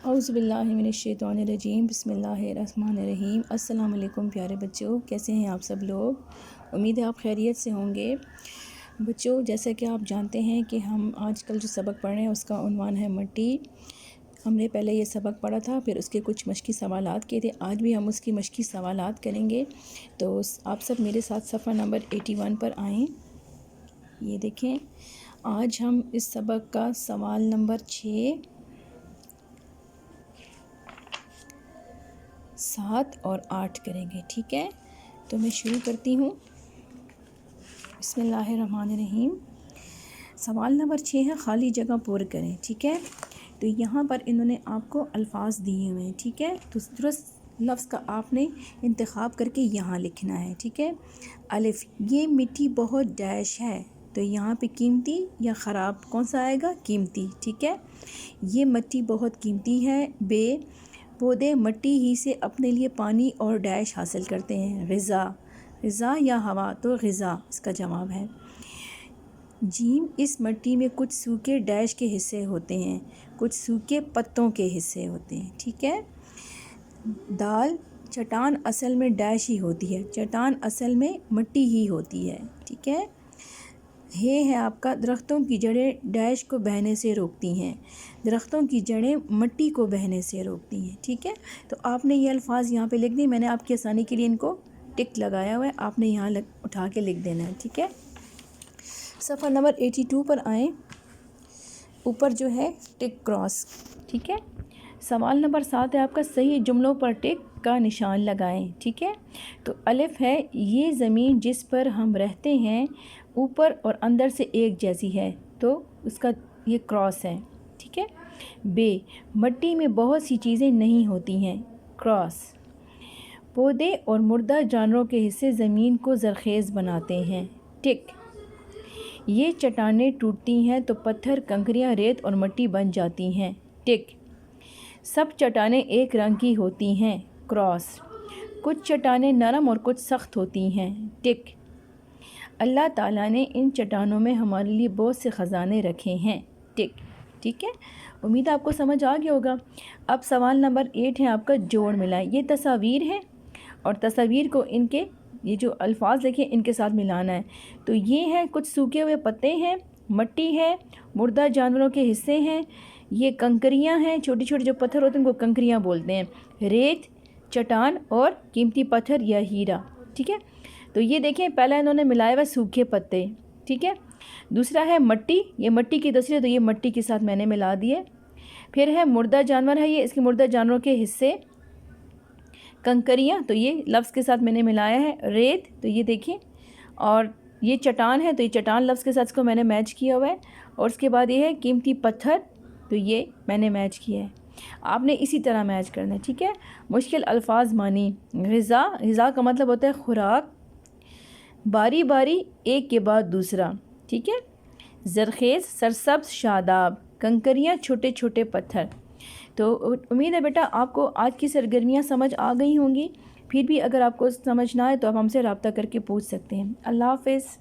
اعوذ باللہ من الشیطان الرجیم، بسم اللہ الرحمن الرحیم۔ السلام علیکم پیارے بچوں، کیسے ہیں آپ سب لوگ؟ امید ہے آپ خیریت سے ہوں گے۔ بچوں، جیسا کہ آپ جانتے ہیں کہ ہم آج کل جو سبق پڑھ رہے ہیں اس کا عنوان ہے مٹی۔ ہم نے پہلے یہ سبق پڑھا تھا، پھر اس کے کچھ مشقی سوالات کیے تھے۔ آج بھی ہم اس کی مشقی سوالات کریں گے، تو آپ سب میرے ساتھ صفحہ نمبر 81 پر آئیں۔ یہ دیکھیں، آج ہم اس سبق کا سوال نمبر 6، 7 اور 8 کریں گے، ٹھیک ہے؟ تو میں شروع کرتی ہوں۔ بسم اللہ الرحمن الرحیم۔ سوال نمبر 6 ہے، خالی جگہ پر کریں، ٹھیک ہے؟ تو یہاں پر انہوں نے آپ کو الفاظ دیے ہوئے ہیں، ٹھیک ہے؟ تو درست لفظ کا آپ نے انتخاب کر کے یہاں لکھنا ہے، ٹھیک ہے؟ الف، یہ مٹی بہت ڈیش ہے، تو یہاں پہ قیمتی یا خراب کون سا آئے گا؟ قیمتی، ٹھیک ہے؟ یہ مٹی بہت قیمتی ہے۔ بے، پودے مٹی ہی سے اپنے لیے پانی اور ڈیش حاصل کرتے ہیں۔ غذا، غذا یا ہوا، تو غذا اس کا جواب ہے۔ جیم، اس مٹی میں کچھ سوکھے ڈیش کے حصے ہوتے ہیں، کچھ سوکھے پتوں کے حصے ہوتے ہیں، ٹھیک ہے؟ دال، چٹان اصل میں ڈیش ہی ہوتی ہے، چٹان اصل میں مٹی ہی ہوتی ہے، ٹھیک ہے؟ ہے آپ کا، درختوں کی جڑیں ڈیش کو بہنے سے روکتی ہیں، درختوں کی جڑیں مٹی کو بہنے سے روکتی ہیں، ٹھیک ہے؟ تو آپ نے یہ الفاظ یہاں پہ لکھ دی، میں نے آپ کی آسانی کے لیے ان کو ٹک لگایا ہوا ہے، آپ نے یہاں اٹھا کے لکھ دینا ہے، ٹھیک ہے؟ صفحہ نمبر 82 پر آئیں، اوپر جو ہے ٹک کراس، ٹھیک ہے؟ سوال نمبر 7 ہے آپ کا، صحیح جملوں پر ٹک کا نشان لگائیں، ٹھیک ہے؟ تو الف ہے، یہ زمین جس پر ہم رہتے ہیں اوپر اور اندر سے ایک جیسی ہے، تو اس کا یہ کراس ہے، ٹھیک ہے؟ بے، مٹی میں بہت سی چیزیں نہیں ہوتی ہیں، کراس۔ پودے اور مردہ جانوروں کے حصے زمین کو زرخیز بناتے ہیں، ٹک۔ یہ چٹانیں ٹوٹتی ہیں تو پتھر، کنکریاں، ریت اور مٹی بن جاتی ہیں، ٹک۔ سب چٹانیں ایک رنگ کی ہوتی ہیں، کراس۔ کچھ چٹانیں نرم اور کچھ سخت ہوتی ہیں، ٹک۔ اللہ تعالیٰ نے ان چٹانوں میں ہمارے لیے بہت سے خزانے رکھے ہیں، ٹک، ٹھیک ہے؟ امید آپ کو سمجھ آ گیا ہوگا۔ اب سوال نمبر 8 ہے آپ کا، جوڑ ملائیں۔ یہ تصاویر ہیں اور تصاویر کو ان کے یہ جو الفاظ لکھے ان کے ساتھ ملانا ہے۔ تو یہ ہے، کچھ سوکھے ہوئے پتے ہیں، مٹی ہے، مردہ جانوروں کے حصے ہیں، یہ کنکریاں ہیں، چھوٹی چھوٹی جو پتھر ہوتے ہیں ان کو کنکریاں بولتے ہیں، ریت، چٹان اور قیمتی پتھر یا ہیرا، ٹھیک ہے؟ تو یہ دیکھیں، پہلا انہوں نے ملایا ہوا سوکھے پتے، ٹھیک ہے؟ دوسرا ہے مٹی، یہ مٹی کی تصویر، تو یہ مٹی کے ساتھ میں نے ملا دیے۔ پھر ہے مردہ جانور ہے، یہ اس کے مردہ جانوروں کے حصے، کنکریاں، تو یہ لفظ کے ساتھ میں نے ملایا ہے، ریت، تو یہ دیکھیں، اور یہ چٹان ہے، تو یہ چٹان لفظ کے ساتھ اس کو میں نے میچ کیا ہوا ہے، اور اس کے بعد یہ ہے قیمتی پتھر، تو یہ میں نے میچ کیا ہے۔ آپ نے اسی طرح میچ کرنا ہے، ٹھیک ہے؟ مشکل الفاظ مانی، غذا، غذا کا مطلب ہوتا ہے خوراک، باری باری، ایک کے بعد دوسرا، ٹھیک ہے؟ زرخیز، سرسبز، شاداب، کنکریاں، چھوٹے چھوٹے پتھر۔ تو امید ہے بیٹا آپ کو آج کی سرگرمیاں سمجھ آ گئی ہوں گی۔ پھر بھی اگر آپ کو سمجھ نہ آئے تو آپ ہم سے رابطہ کر کے پوچھ سکتے ہیں۔ اللہ حافظ۔